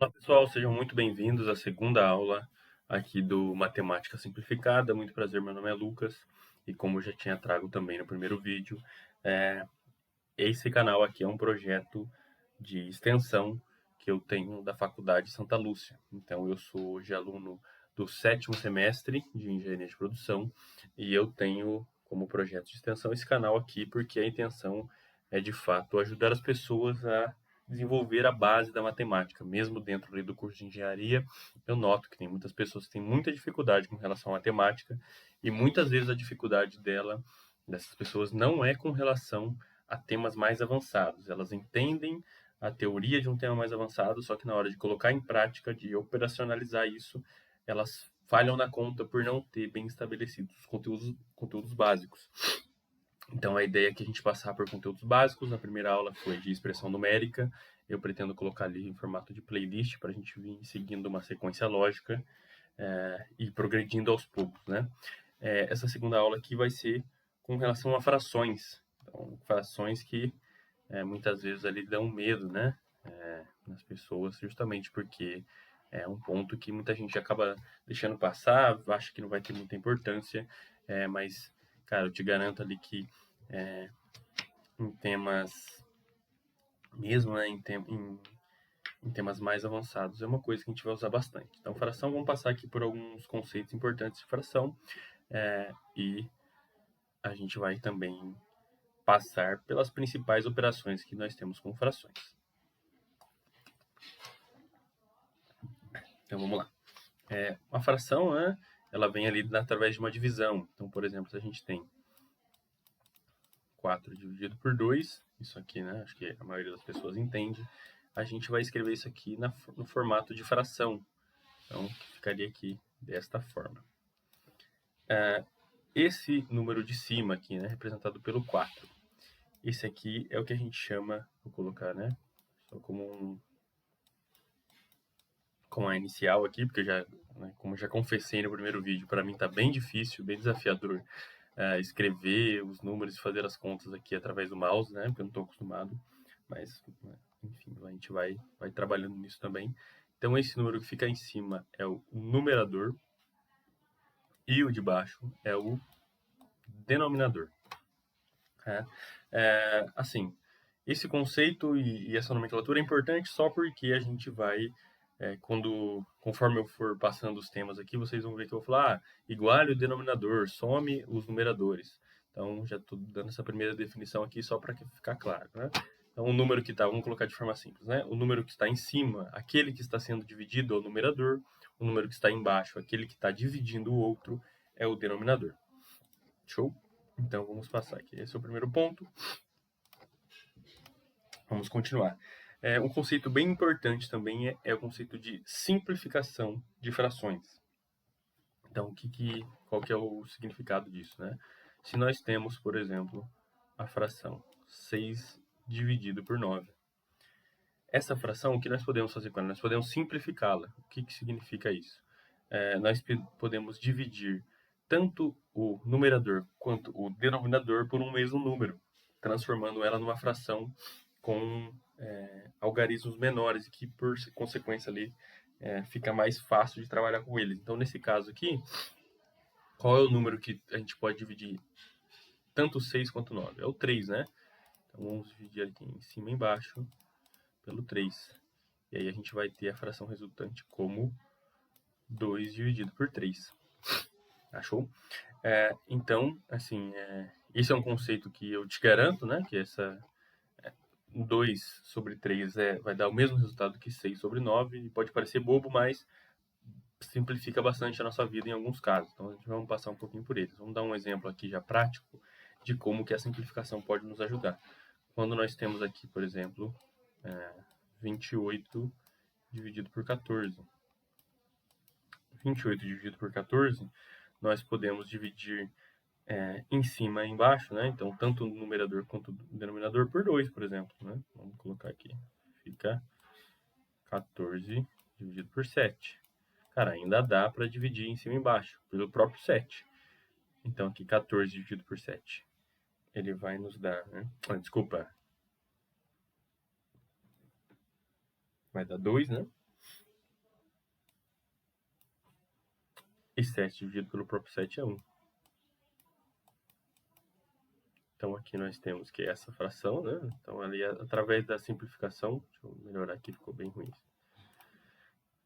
Olá pessoal, sejam muito bem-vindos à segunda aula aqui do Matemática Simplificada. Muito prazer, meu nome é Lucas e como eu já tinha trago também no primeiro vídeo, esse canal aqui é um projeto de extensão que eu tenho da Faculdade Santa Lúcia. Então eu sou hoje aluno do sétimo semestre de Engenharia de Produção e eu tenho como projeto de extensão esse canal aqui porque a intenção é de fato ajudar as pessoas a desenvolver a base da matemática. Mesmo dentro ali do curso de engenharia, eu noto que tem muitas pessoas que têm muita dificuldade com relação à matemática e muitas vezes a dificuldade dessas pessoas não é com relação a temas mais avançados. Elas entendem a teoria de um tema mais avançado, só que na hora de colocar em prática, de operacionalizar isso, elas falham na conta por não ter bem estabelecidos os conteúdos básicos. Então, a ideia é que a gente passar por conteúdos básicos. Na primeira aula foi de expressão numérica. Eu pretendo colocar ali em formato de playlist para a gente vir seguindo uma sequência lógica e progredindo aos poucos, né? Essa segunda aula aqui vai ser com relação a frações. Então, frações que muitas vezes ali dão medo, né? Nas pessoas, justamente porque é um ponto que muita gente acaba deixando passar, acha que não vai ter muita importância, mas, cara, eu te garanto ali que em temas, mesmo né, em temas mais avançados, é uma coisa que a gente vai usar bastante. Então, fração, vamos passar aqui por alguns conceitos importantes de fração e a gente vai também passar pelas principais operações que nós temos com frações. Então, vamos lá. Uma fração, né, ela vem ali através de uma divisão. Então, por exemplo, se a gente tem 4 dividido por 2, isso aqui, né, acho que a maioria das pessoas entende, a gente vai escrever isso aqui no formato de fração. Então, ficaria aqui desta forma. Esse número de cima aqui, né, representado pelo 4. Esse aqui é o que a gente chama, vou colocar, né, só com a inicial aqui, porque como eu já confessei no primeiro vídeo, para mim tá bem difícil, bem desafiador escrever os números e fazer as contas aqui através do mouse, né? Porque eu não estou acostumado. Mas, enfim, a gente vai trabalhando nisso também. Então, esse número que fica em cima é o numerador e o de baixo é o denominador. Né? Assim, esse conceito e essa nomenclatura é importante só porque a gente vai, conforme eu for passando os temas aqui, vocês vão ver que eu vou falar, iguale o denominador, some os numeradores. Então, já estou dando essa primeira definição aqui só para ficar claro, né? Então, o número que está, vamos colocar de forma simples, né? O número que está em cima, aquele que está sendo dividido é o numerador, o número que está embaixo, aquele que está dividindo o outro, é o denominador. Show? Então, vamos passar aqui. Esse é o primeiro ponto. Vamos continuar. Um conceito bem importante também é o conceito de simplificação de frações. Então, qual que é o significado disso, né? Se nós temos, por exemplo, a fração 6 dividido por 9. Essa fração, o que nós podemos fazer com ela? Nós podemos simplificá-la. O que significa isso? Nós podemos dividir tanto o numerador quanto o denominador por um mesmo número, transformando ela numa fração com algarismos menores, que por consequência ali fica mais fácil de trabalhar com eles. Então, nesse caso aqui, qual é o número que a gente pode dividir tanto 6 quanto 9? É o 3, né? Então, vamos dividir aqui em cima e embaixo pelo 3. E aí a gente vai ter a fração resultante como 2 dividido por 3. Achou? Então, assim, esse é um conceito que eu te garanto, né? Que 2 sobre 3 vai dar o mesmo resultado que 6 sobre 9. E pode parecer bobo, mas simplifica bastante a nossa vida em alguns casos. Então, a gente vai passar um pouquinho por eles. Vamos dar um exemplo aqui já prático de como que a simplificação pode nos ajudar. Quando nós temos aqui, por exemplo, 28 dividido por 14. 28 dividido por 14, nós podemos dividir em cima e embaixo, né? Então, tanto o numerador quanto o denominador por 2, por exemplo, né? Vamos colocar aqui. Fica 14 dividido por 7. Cara, ainda dá para dividir em cima e embaixo, pelo próprio 7. Então, aqui 14 dividido por 7. Ele vai nos dar, né? Desculpa. Vai dar 2, né? E 7 dividido pelo próprio 7 é 1. Então, aqui nós temos que essa fração, né? Então, ali, através da simplificação, deixa eu melhorar aqui, ficou bem ruim.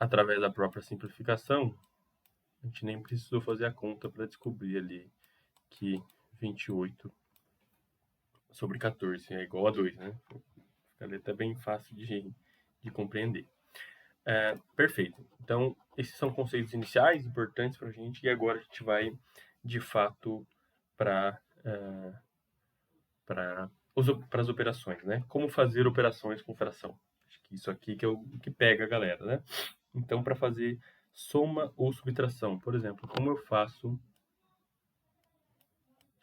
Através da própria simplificação, a gente nem precisou fazer a conta para descobrir ali que 28 sobre 14 é igual a 2, né? Fica ali até bem fácil de compreender. Perfeito. Então, esses são conceitos iniciais importantes para a gente, e agora a gente vai, de fato, para as operações, né? Como fazer operações com fração. Acho que isso aqui que é o que pega a galera, né? Então, para fazer soma ou subtração, por exemplo, como eu faço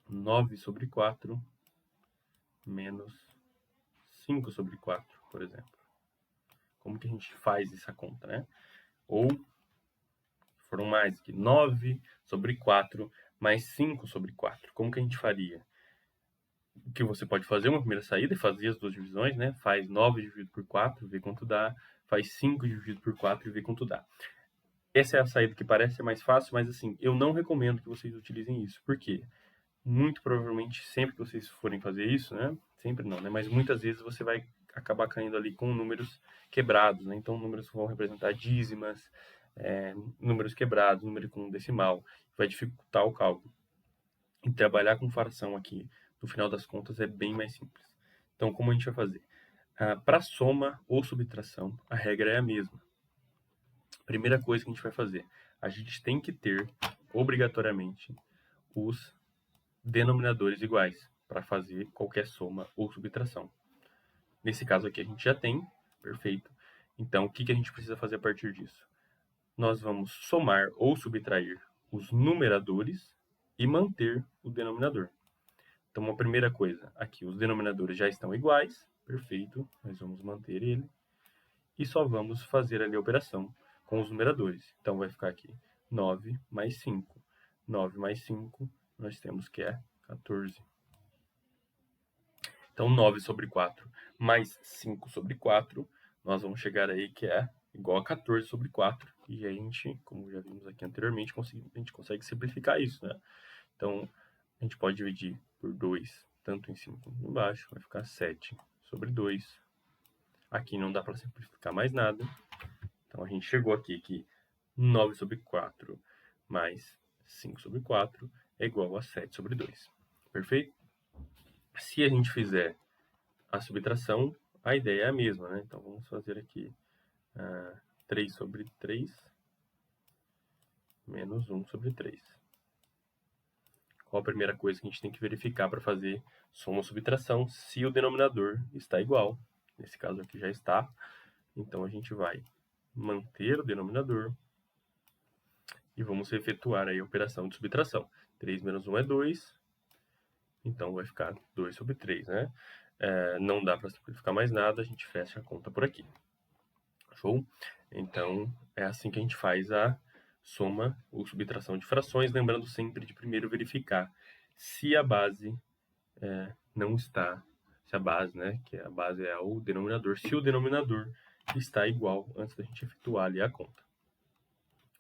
9 sobre 4 menos 5 sobre 4, por exemplo. Como que a gente faz essa conta, né? Ou foram mais que 9 sobre 4 mais 5 sobre 4. Como que a gente faria? O que você pode fazer, uma primeira saída, é fazer as duas divisões, né? Faz 9 dividido por 4, vê quanto dá. Faz 5 dividido por 4 e vê quanto dá. Essa é a saída que parece ser mais fácil, mas assim, eu não recomendo que vocês utilizem isso. Por quê? Muito provavelmente, sempre que vocês forem fazer isso, né? Sempre não, né? Mas muitas vezes você vai acabar caindo ali com números quebrados, né? Então, números vão representar dízimas, números quebrados, número com decimal. Vai dificultar o cálculo. E trabalhar com fração aqui, no final das contas, é bem mais simples. Então, como a gente vai fazer? Para soma ou subtração, a regra é a mesma. Primeira coisa que a gente vai fazer, a gente tem que ter, obrigatoriamente, os denominadores iguais para fazer qualquer soma ou subtração. Nesse caso aqui a gente já tem, perfeito. Então, o que a gente precisa fazer a partir disso? Nós vamos somar ou subtrair os numeradores e manter o denominador. Então, uma primeira coisa, aqui os denominadores já estão iguais, perfeito, nós vamos manter ele. E só vamos fazer ali a operação com os numeradores. Então, vai ficar aqui 9 mais 5. 9 mais 5, nós temos que é 14. Então, 9 sobre 4 mais 5 sobre 4, nós vamos chegar aí que é igual a 14 sobre 4. E a gente, como já vimos aqui anteriormente, a gente consegue simplificar isso, né? Então, a gente pode dividir por 2, tanto em cima quanto embaixo, vai ficar 7 sobre 2. Aqui não dá para simplificar mais nada. Então, a gente chegou aqui que 9 sobre 4 mais 5 sobre 4 é igual a 7 sobre 2. Perfeito? Se a gente fizer a subtração, a ideia é a mesma, né? Então, vamos fazer aqui 3 sobre 3 menos 1 sobre 3. Qual a primeira coisa que a gente tem que verificar para fazer soma ou subtração? Se o denominador está igual. Nesse caso aqui já está. Então, a gente vai manter o denominador e vamos efetuar aí a operação de subtração. 3 menos 1 é 2, então vai ficar 2 sobre 3, né? Não dá para simplificar mais nada, a gente fecha a conta por aqui. Show? Então, é assim que a gente faz a soma ou subtração de frações, lembrando sempre de primeiro verificar se a base não está, se a base, né, que a base é o denominador, se o denominador está igual antes da gente efetuar ali a conta.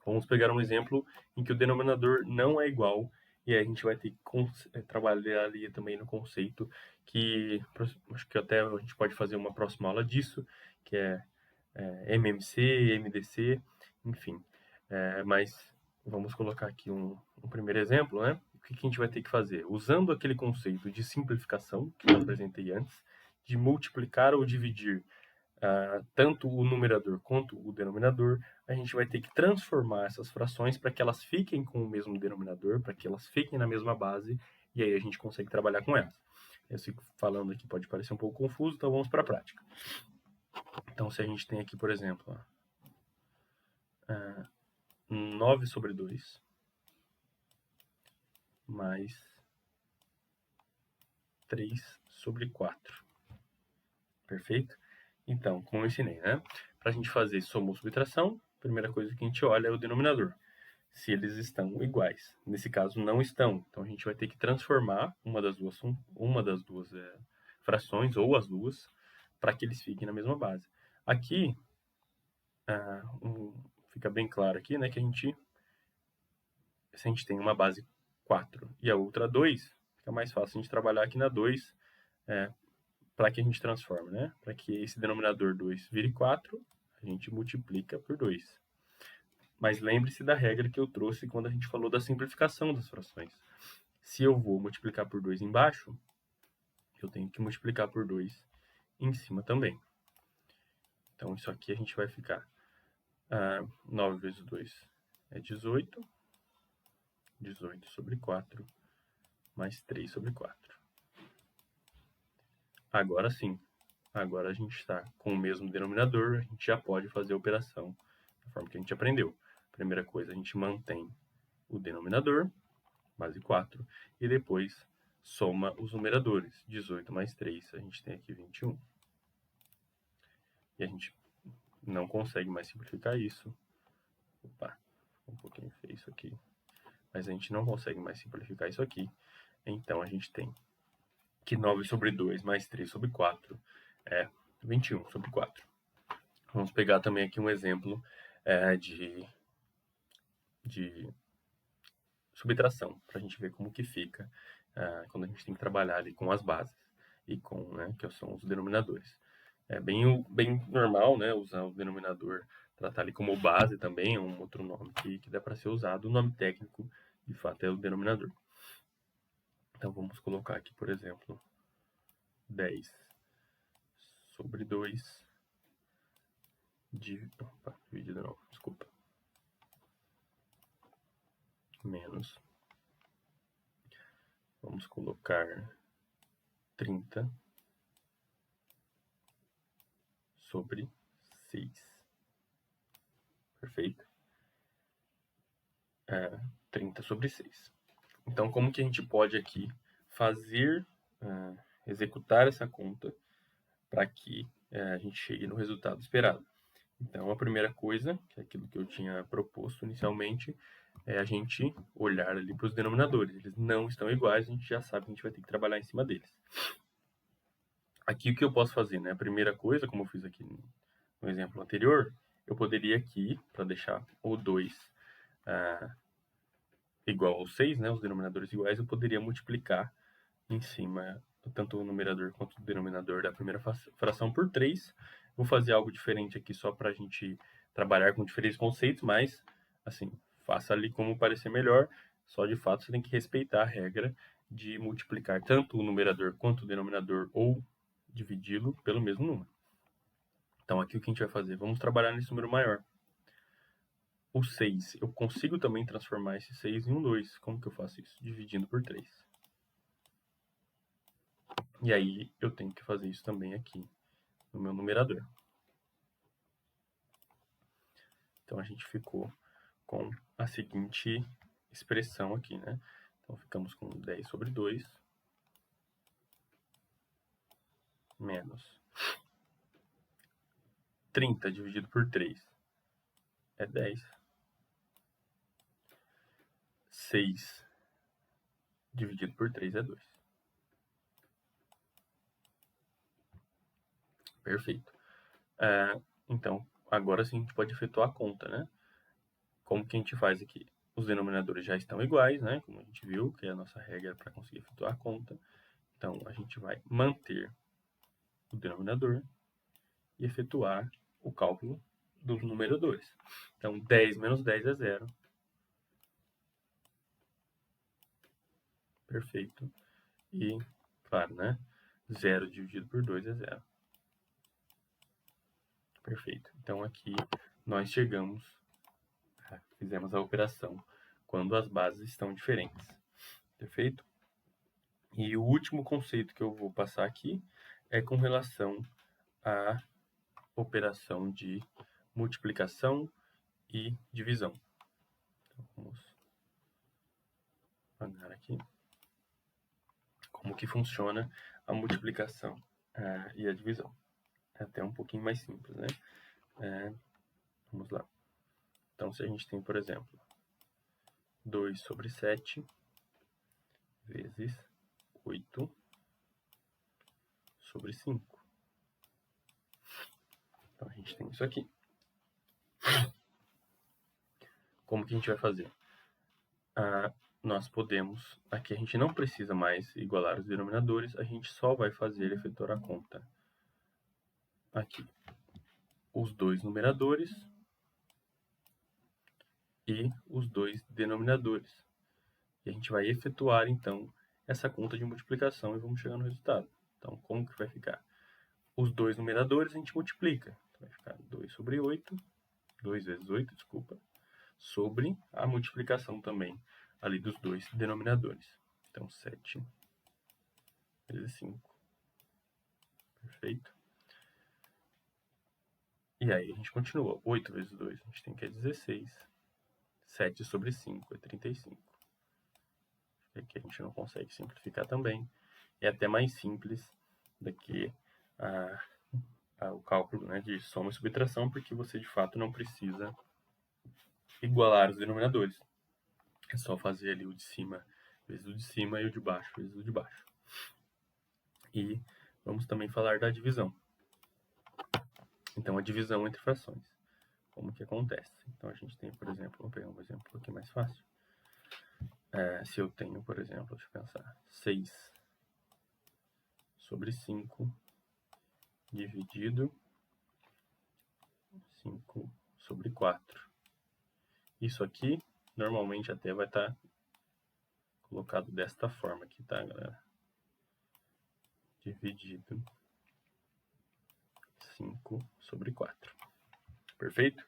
Vamos pegar um exemplo em que o denominador não é igual e aí a gente vai ter que trabalhar ali também no conceito que acho que até a gente pode fazer uma próxima aula disso, que é MMC, MDC, enfim. Mas vamos colocar aqui um primeiro exemplo, né? O que a gente vai ter que fazer? Usando aquele conceito de simplificação que eu apresentei antes, de multiplicar ou dividir tanto o numerador quanto o denominador, a gente vai ter que transformar essas frações para que elas fiquem com o mesmo denominador, para que elas fiquem na mesma base, e aí a gente consegue trabalhar com elas. Eu fico falando aqui, pode parecer um pouco confuso, então vamos para a prática. Então, se a gente tem aqui, por exemplo, 9 sobre 2 mais 3 sobre 4. Perfeito? Então, como eu ensinei, né? Para a gente fazer soma ou subtração, a primeira coisa que a gente olha é o denominador. Se eles estão iguais. Nesse caso, não estão. Então, a gente vai ter que transformar uma das duas frações, ou as duas, para que eles fiquem na mesma base. Aqui, fica bem claro aqui, né, que a gente se a gente tem uma base 4 e a outra 2, fica mais fácil a gente trabalhar aqui na 2, para que a gente transforme, né? Para que esse denominador 2 vire 4, a gente multiplica por 2. Mas lembre-se da regra que eu trouxe quando a gente falou da simplificação das frações. Se eu vou multiplicar por 2 embaixo, eu tenho que multiplicar por 2 em cima também. Então, isso aqui a gente vai ficar 9 vezes 2 é 18. 18 sobre 4, mais 3 sobre 4. Agora sim, agora a gente está com o mesmo denominador, a gente já pode fazer a operação da forma que a gente aprendeu. Primeira coisa, a gente mantém o denominador, base 4, e depois soma os numeradores. 18 mais 3, a gente tem aqui 21. E a gente não consegue mais simplificar isso. Opa, um pouquinho feio isso aqui. Mas a gente não consegue mais simplificar isso aqui. Então, a gente tem que 9 sobre 2 mais 3 sobre 4 é 21 sobre 4. Vamos pegar também aqui um exemplo de subtração, para a gente ver como que fica quando a gente tem que trabalhar ali com as bases e com, né, que são os denominadores. É bem normal, né, usar o denominador, tratar ele como base também, é um outro nome que dá para ser usado. O nome técnico, de fato, é o denominador. Então, vamos colocar aqui, por exemplo, 10 sobre 2 dividido de novo, desculpa. Menos. Vamos colocar 30 sobre 6. Perfeito? 30 sobre 6. Então, como que a gente pode aqui fazer, executar essa conta para que a gente chegue no resultado esperado? Então, a primeira coisa, que é aquilo que eu tinha proposto inicialmente, é a gente olhar ali para os denominadores. Eles não estão iguais, a gente já sabe que a gente vai ter que trabalhar em cima deles. Aqui o que eu posso fazer, né? A primeira coisa, como eu fiz aqui no exemplo anterior, eu poderia aqui, para deixar o 2 igual ao 6, né? Os denominadores iguais, eu poderia multiplicar em cima tanto o numerador quanto o denominador da primeira fração por 3. Vou fazer algo diferente aqui só para a gente trabalhar com diferentes conceitos, mas, assim, faça ali como parecer melhor. Só, de fato, você tem que respeitar a regra de multiplicar tanto o numerador quanto o denominador ou dividi-lo pelo mesmo número. Então, aqui o que a gente vai fazer? Vamos trabalhar nesse número maior. O 6, eu consigo também transformar esse 6 em um 2. Como que eu faço isso? Dividindo por 3. E aí, eu tenho que fazer isso também aqui no meu numerador. Então, a gente ficou com a seguinte expressão aqui, né? Então, ficamos com 10 sobre 2 menos 30 dividido por 3 é 10. 6 dividido por 3 é 2. Perfeito. Então, agora sim a gente pode efetuar a conta, né? Como que a gente faz aqui? Os denominadores já estão iguais, né? Como a gente viu, que é a nossa regra para conseguir efetuar a conta. Então, a gente vai manter o denominador e efetuar o cálculo dos numeradores. Então, 10 menos 10 é 0. Perfeito. E, claro, né? 0 dividido por 2 é 0. Perfeito. Então, aqui nós chegamos, fizemos a operação quando as bases estão diferentes. Perfeito? E o último conceito que eu vou passar aqui é com relação à operação de multiplicação e divisão. Então, vamos apagar aqui. Como que funciona a multiplicação e a divisão. É até um pouquinho mais simples, né? Vamos lá. Então, se a gente tem, por exemplo, 2 sobre 7 vezes 8 sobre 5. Então, a gente tem isso aqui. Como que a gente vai fazer? nós podemos... Aqui a gente não precisa mais igualar os denominadores, a gente só vai fazer efetuar a conta. Aqui, os dois numeradores e os dois denominadores. E a gente vai efetuar, então, essa conta de multiplicação e vamos chegar no resultado. Então, como que vai ficar? Os dois numeradores a gente multiplica. Então, vai ficar 2 sobre 8, 2 vezes 8, desculpa, sobre a multiplicação também ali dos dois denominadores. Então, 7 vezes 5. Perfeito? E aí a gente continua. 8 vezes 2, a gente tem que é 16. 7 sobre 5 é 35. Aqui a gente não consegue simplificar também. É até mais simples do que o cálculo, né, de soma e subtração, porque você de fato não precisa igualar os denominadores. É só fazer ali o de cima vezes o de cima e o de baixo vezes o de baixo. E vamos também falar da divisão. Então, a divisão entre frações. Como que acontece? Então, a gente tem, por exemplo, vou pegar um exemplo aqui mais fácil. Se eu tenho, por exemplo, deixa eu pensar, 6 sobre 5 dividido 5 sobre 4. Isso aqui, normalmente, até vai estar colocado desta forma aqui, tá, galera? Dividido 5 sobre 4. Perfeito?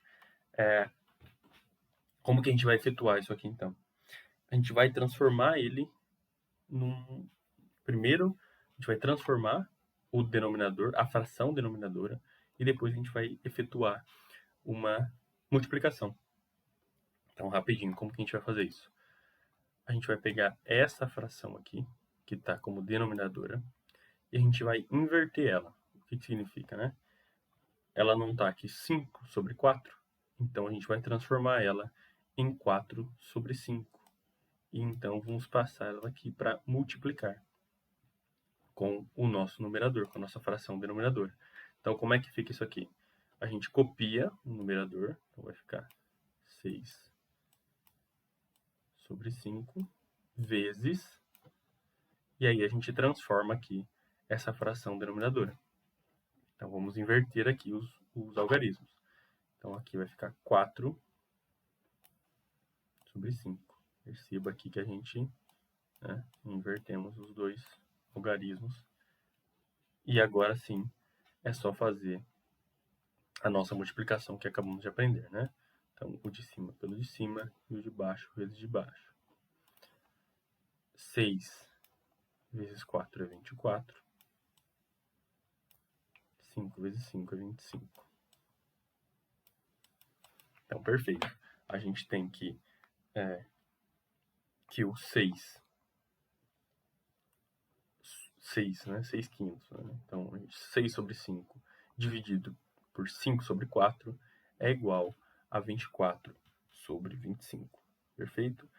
Como que a gente vai efetuar isso aqui, então? A gente vai transformar ele num... Primeiro, a gente vai transformar o denominador, a fração denominadora, e depois a gente vai efetuar uma multiplicação. Então, rapidinho, como que a gente vai fazer isso? A gente vai pegar essa fração aqui, que está como denominadora, e a gente vai inverter ela. O que significa, né? Ela não está aqui 5 sobre 4, então a gente vai transformar ela em 4 sobre 5. E então vamos passar ela aqui para multiplicar com o nosso numerador, com a nossa fração denominadora. Então, como é que fica isso aqui? A gente copia o numerador, então vai ficar 6 sobre 5 vezes, e aí a gente transforma aqui essa fração denominadora. Então, vamos inverter aqui os algarismos. Então, aqui vai ficar 4 sobre 5. Perceba aqui que a gente invertemos os dois algarismos. E agora sim, é só fazer a nossa multiplicação que acabamos de aprender, né? Então, o de cima pelo de cima e o de baixo vezes de baixo. 6 vezes 4 é 24. 5 vezes 5 é 25. Então, perfeito. A gente tem que o 6, né? 6 quintos. Né? Então, 6 sobre 5 dividido por 5 sobre 4 é igual a 24 sobre 25. Perfeito?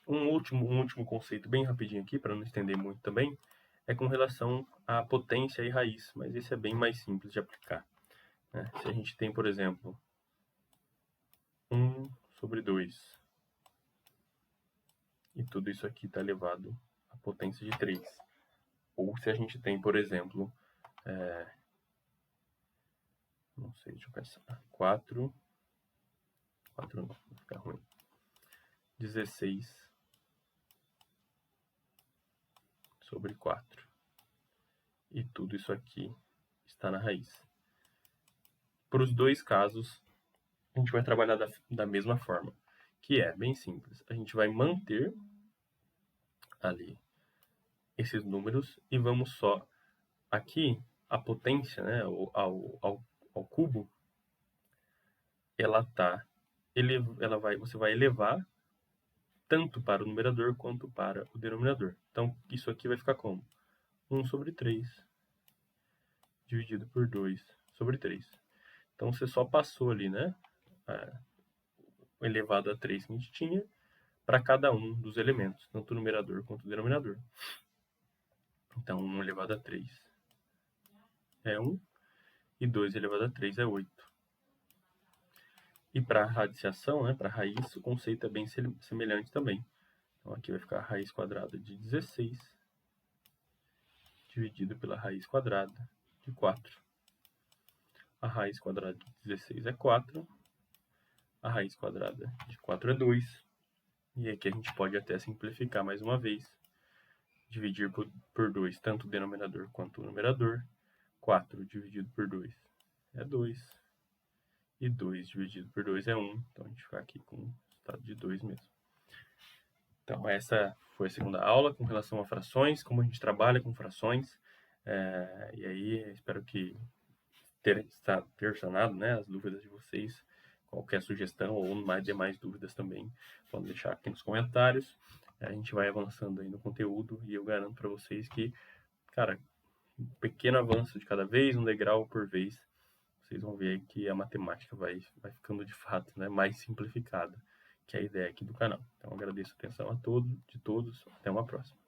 Um último conceito bem rapidinho aqui, para não estender muito também, é com relação à potência e raiz, mas esse é bem mais simples de aplicar. Né? Se a gente tem, por exemplo, 1 sobre 2, e tudo isso aqui está elevado à potência de 3. Ou se a gente tem, por exemplo, não sei, deixa eu pensar, 4 não, vai ficar ruim, 16 sobre 4. E tudo isso aqui está na raiz. Para os dois casos, a gente vai trabalhar da mesma forma, que é bem simples. A gente vai manter ali esses números e vamos só... Aqui, a potência, né, ao cubo, você vai elevar tanto para o numerador quanto para o denominador. Então, isso aqui vai ficar como? 1 sobre 3 dividido por 2 sobre 3. Então, você só passou ali, né, elevado a 3 que a gente tinha, para cada um dos elementos, tanto o numerador quanto o denominador. Então, 1 elevado a 3 é 1, e 2 elevado a 3 é 8. E para radiciação, né, para raiz, o conceito é bem semelhante também. Então aqui vai ficar a raiz quadrada de 16 dividido pela raiz quadrada de 4. A raiz quadrada de 16 é 4. A raiz quadrada de 4 é 2. E aqui a gente pode até simplificar mais uma vez. Dividir por 2 tanto o denominador quanto o numerador. 4 dividido por 2 é 2. E 2 dividido por 2 é 1. Então a gente fica aqui com o resultado de 2 mesmo. Então essa foi a segunda aula com relação a frações, como a gente trabalha com frações. E aí espero que ter sanado, né, as dúvidas de vocês. Qualquer sugestão ou mais demais dúvidas também, podem deixar aqui nos comentários. A gente vai avançando aí no conteúdo e eu garanto para vocês que, cara, um pequeno avanço de cada vez, um degrau por vez, vocês vão ver que a matemática vai ficando de fato, né, mais simplificada, que é a ideia aqui do canal. Então agradeço a atenção de todos, até uma próxima.